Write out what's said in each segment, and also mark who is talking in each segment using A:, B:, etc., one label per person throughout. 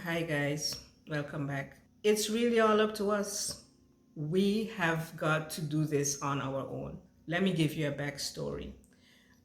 A: Hi guys, welcome back. It's really all up to us. We have got to do this on our own. Let me give you a backstory.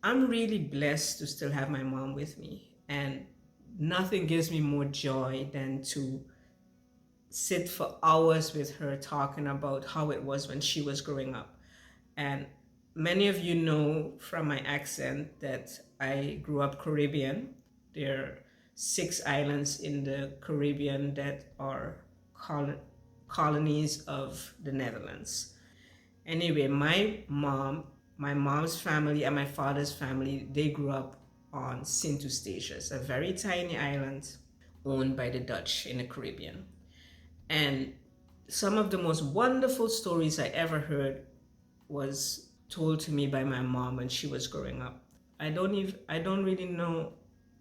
A: I'm really blessed to still have my mom with me, and nothing gives me more joy than to sit for hours with her talking about how it was when she was growing up. And many of you know from my accent that I grew up Caribbean. There are 6 islands in the Caribbean that are colonies of the Netherlands. Anyway, my mom's family and my father's family, they grew up on Sint Eustatius, a very tiny island owned by the Dutch in the Caribbean. And some of the most wonderful stories I ever heard was told to me by my mom when she was growing up. I don't really know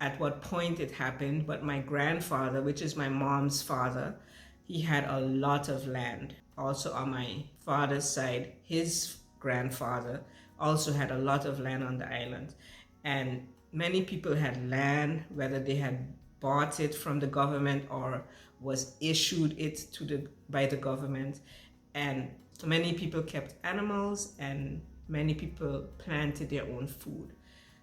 A: at what point it happened, but my grandfather, which is my mom's father, he had a lot of land. Also on my father's side, his grandfather also had a lot of land on the island. And many people had land, whether they had bought it from the government or was issued it to by the government. And many people kept animals and many people planted their own food.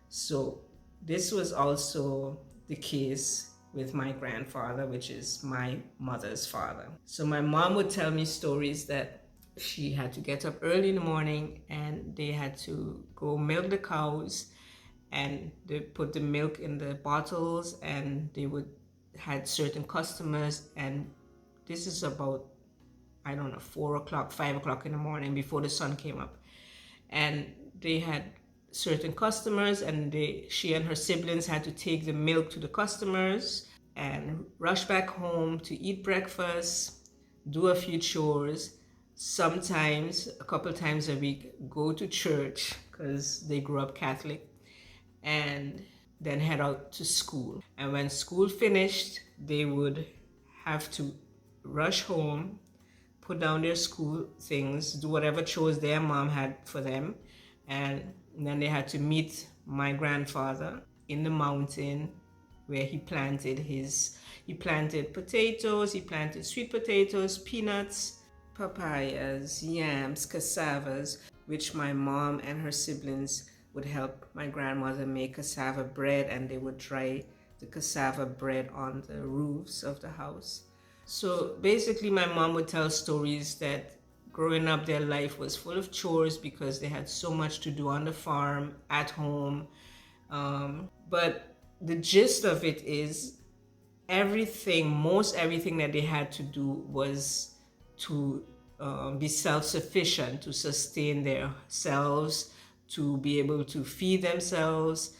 A: So this was also the case with my grandfather, which is my mother's father. So my mom would tell me stories that she had to get up early in the morning and they had to go milk the cows, and they put the milk in the bottles, and they would had certain customers. And this is about, I don't know, 4 o'clock, 5 o'clock in the morning before the sun came up. And they had certain customers, and she and her siblings had to take the milk to the customers and rush back home to eat breakfast, do a few chores, sometimes a couple times a week go to church because they grew up Catholic, and then head out to school. And when school finished, they would have to rush home, put down their school things, do whatever chores their mom had for them, and then they had to meet my grandfather in the mountain where he planted potatoes, he planted sweet potatoes, peanuts, papayas, yams, cassavas, which my mom and her siblings would help my grandmother make cassava bread, and they would dry the cassava bread on the roofs of the house. So basically my mom would tell stories that growing up their life was full of chores because they had so much to do on the farm, at home. But the gist of it is most everything that they had to do was to be self-sufficient, to sustain themselves, to be able to feed themselves.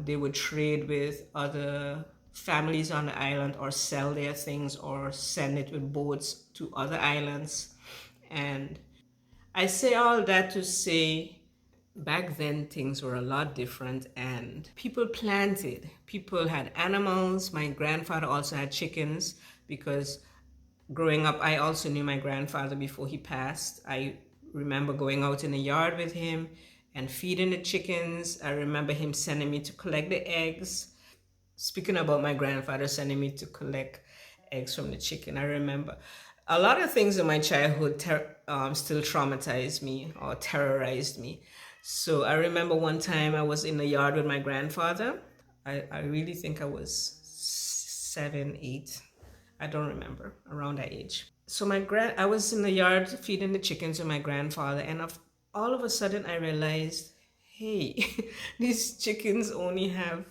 A: They would trade with other families on the island or sell their things or send it with boats to other islands. And I say all that to say back then things were a lot different, and people planted, people had animals. My grandfather also had chickens because growing up I also knew my grandfather before he passed. I remember going out in the yard with him and feeding the chickens. I remember him sending me to collect the eggs. Speaking about my grandfather sending me to collect eggs from the chicken, I remember a lot of things in my childhood still traumatized me or terrorized me. So I remember one time I was in the yard with my grandfather. I really think I was 7, 8. I don't remember, around that age. So I was in the yard feeding the chickens with my grandfather, and all of a sudden I realized, hey, these chickens only have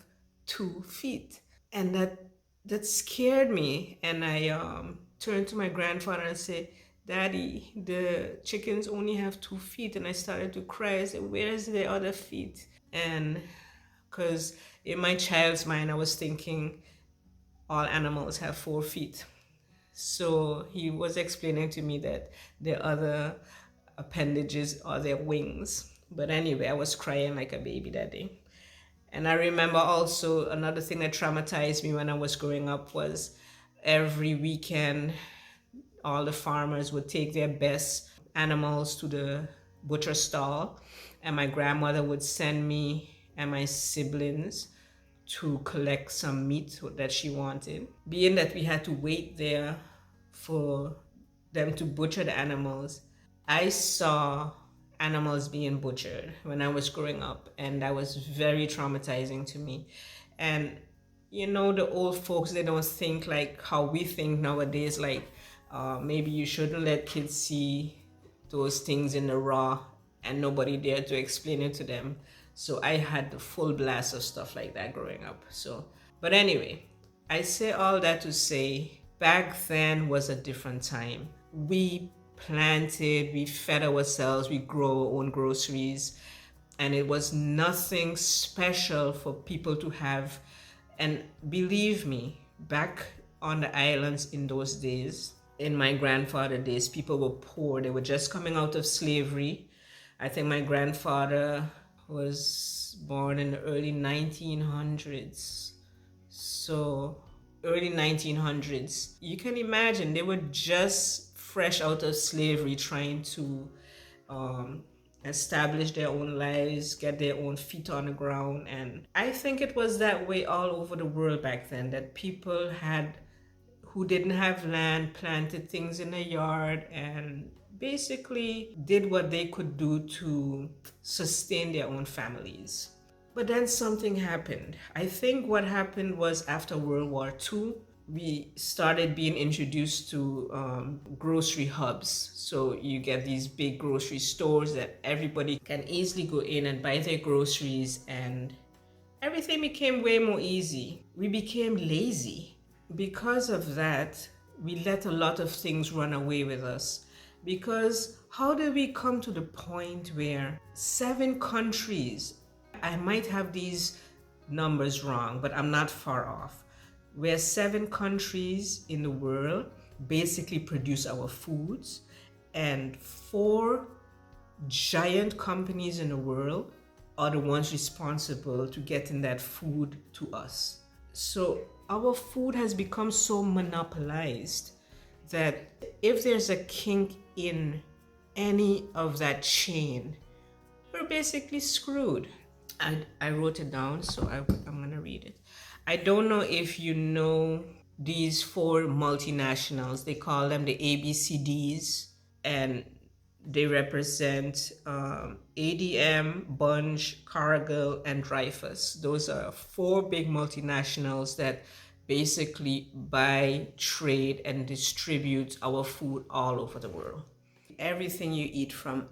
A: 2 feet. And that scared me. And I turned to my grandfather and said, Daddy, the chickens only have 2 feet. And I started to cry. I said, where's the other feet? And because in my child's mind, I was thinking all animals have 4 feet. So he was explaining to me that the other appendages are their wings. But anyway, I was crying like a baby that day. And I remember also another thing that traumatized me when I was growing up was every weekend, all the farmers would take their best animals to the butcher stall, and my grandmother would send me and my siblings to collect some meat that she wanted. Being that we had to wait there for them to butcher the animals, I saw animals being butchered when I was growing up, and that was very traumatizing to me. And you know, the old folks, they don't think like how we think nowadays, like maybe you shouldn't let kids see those things in the raw and nobody dared to explain it to them. So I had the full blast of stuff like that growing up. So, but anyway, I say all that to say back then was a different time. We planted, we fed ourselves, we grow our own groceries, and it was nothing special for people to have. And believe me, back on the islands in those days, in my grandfather's days, people were poor. They were just coming out of slavery. I think my grandfather was born in the early 1900s. So early 1900s. You can imagine they were just fresh out of slavery, trying to establish their own lives, get their own feet on the ground. And I think it was that way all over the world back then, that people had who didn't have land planted things in their yard and basically did what they could do to sustain their own families. But then something happened. I think what happened was after World War II, we started being introduced to grocery hubs. So you get these big grocery stores that everybody can easily go in and buy their groceries, and everything became way more easy. We became lazy. Because of that, we let a lot of things run away with us. Because how did we come to the point where 7 countries, I might have these numbers wrong, but I'm not far off, where 7 countries in the world basically produce our foods, and 4 giant companies in the world are the ones responsible to getting that food to us. So our food has become so monopolized that if there's a kink in any of that chain, we're basically screwed. I wrote it down, so I'm gonna read it. I don't know if you know these 4 multinationals. They call them the ABCDs, and they represent ADM, Bunge, Cargill, and Dreyfus. Those are 4 big multinationals that basically buy, trade, and distribute our food all over the world. Everything you eat, from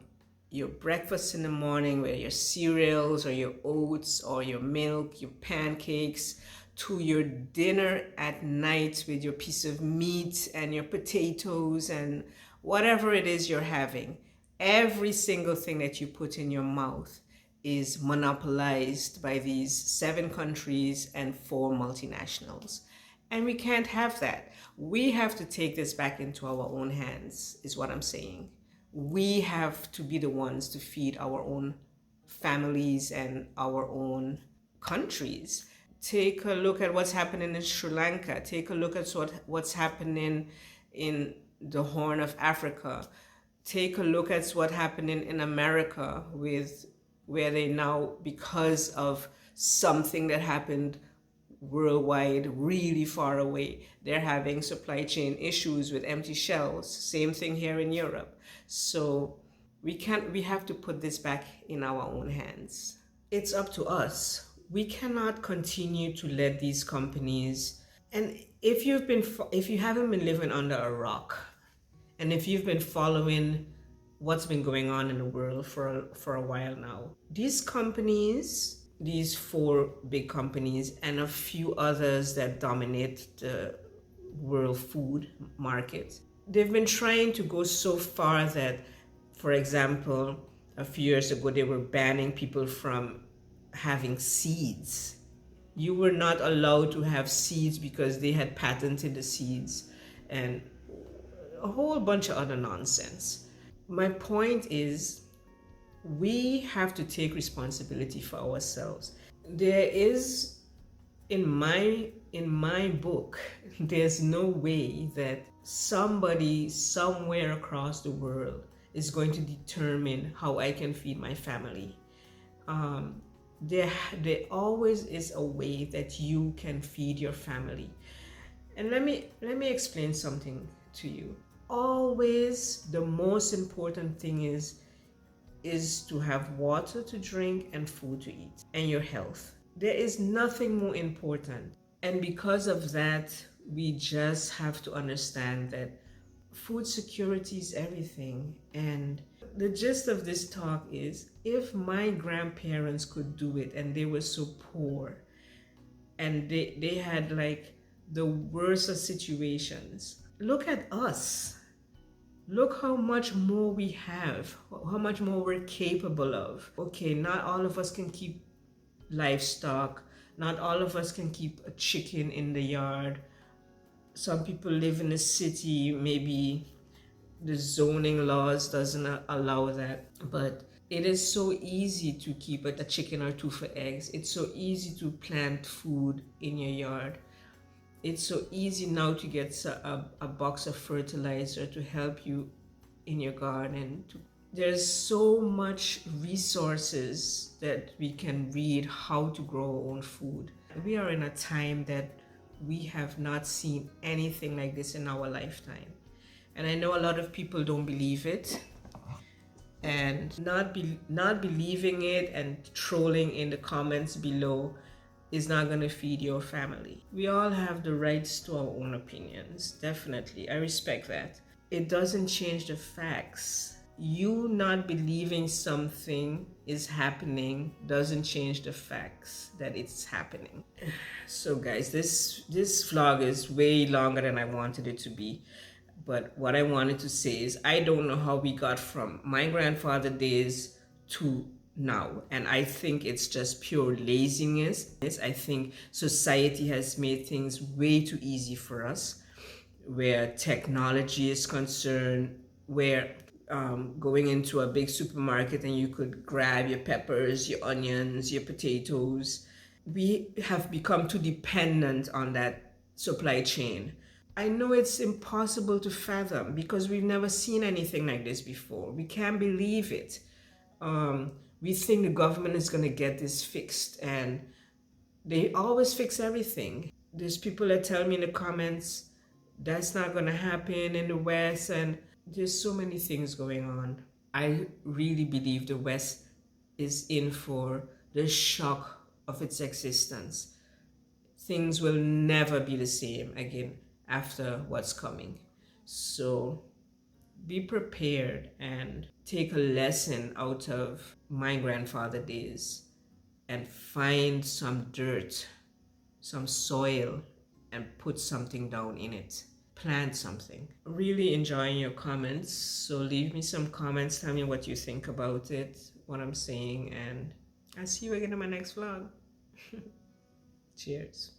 A: your breakfast in the morning, where your cereals or your oats or your milk, your pancakes, to your dinner at night with your piece of meat and your potatoes and whatever it is you're having, every single thing that you put in your mouth is monopolized by these 7 countries and 4 multinationals. And we can't have that. We have to take this back into our own hands, is what I'm saying. We have to be the ones to feed our own families and our own countries. Take a look at what's happening in Sri Lanka. Take a look at what's happening in the Horn of Africa. Take a look at what's happening in America, with where they now, because of something that happened worldwide, really far away, they're having supply chain issues with empty shelves. Same thing here in Europe. So we have to put this back in our own hands. It's up to us. We cannot continue to let these companies, and if you haven't been living under a rock, and if you've been following what's been going on in the world for a while now, these companies, these 4 big companies and a few others that dominate the world food market, they've been trying to go so far that, for example, a few years ago, they were banning people from having seeds. You were not allowed to have seeds because they had patented the seeds, and a whole bunch of other nonsense. My point is, we have to take responsibility for ourselves. There is, in my book, there's no way that somebody somewhere across the world is going to determine how I can feed my family. there always is a way that you can feed your family. And let me explain something to you. Always the most important thing is to have water to drink and food to eat, and your health. There is nothing more important. And because of that, we just have to understand that food security is everything. And the gist of this talk is, if my grandparents could do it and they were so poor and they had like the worst of situations, look at us. Look how much more we have, how much more we're capable of. Okay, not all of us can keep livestock, not all of us can keep a chicken in the yard. Some people live in a city, maybe the zoning laws doesn't allow that, but it is so easy to keep a chicken or two for eggs. It's so easy to plant food in your yard. It's so easy now to get a box of fertilizer to help you in your garden. There's so much resources that we can read how to grow our own food. We are in a time that we have not seen anything like this in our lifetime. And I know a lot of people don't believe it, and not believing it and trolling in the comments below is not going to feed your family. We all have the rights to our own opinions, definitely. I respect that. It doesn't change the facts. You not believing something is happening doesn't change the facts that it's happening. So guys, this vlog is way longer than I wanted it to be. But what I wanted to say is, I don't know how we got from my grandfather days to now. And I think it's just pure laziness. I think society has made things way too easy for us, where technology is concerned, where going into a big supermarket and you could grab your peppers, your onions, your potatoes. We have become too dependent on that supply chain. I know it's impossible to fathom because we've never seen anything like this before. We can't believe it. We think the government is going to get this fixed, and they always fix everything. There's people that tell me in the comments that's not going to happen in the West, and there's so many things going on. I really believe the West is in for the shock of its existence. Things will never be the same again after what's coming. So be prepared and take a lesson out of my grandfather days and find some dirt, some soil, and put something down in it. Plant something. Really enjoying your comments, so leave me some comments. Tell me what you think about it, what I'm saying, and I'll see you again in my next vlog. Cheers.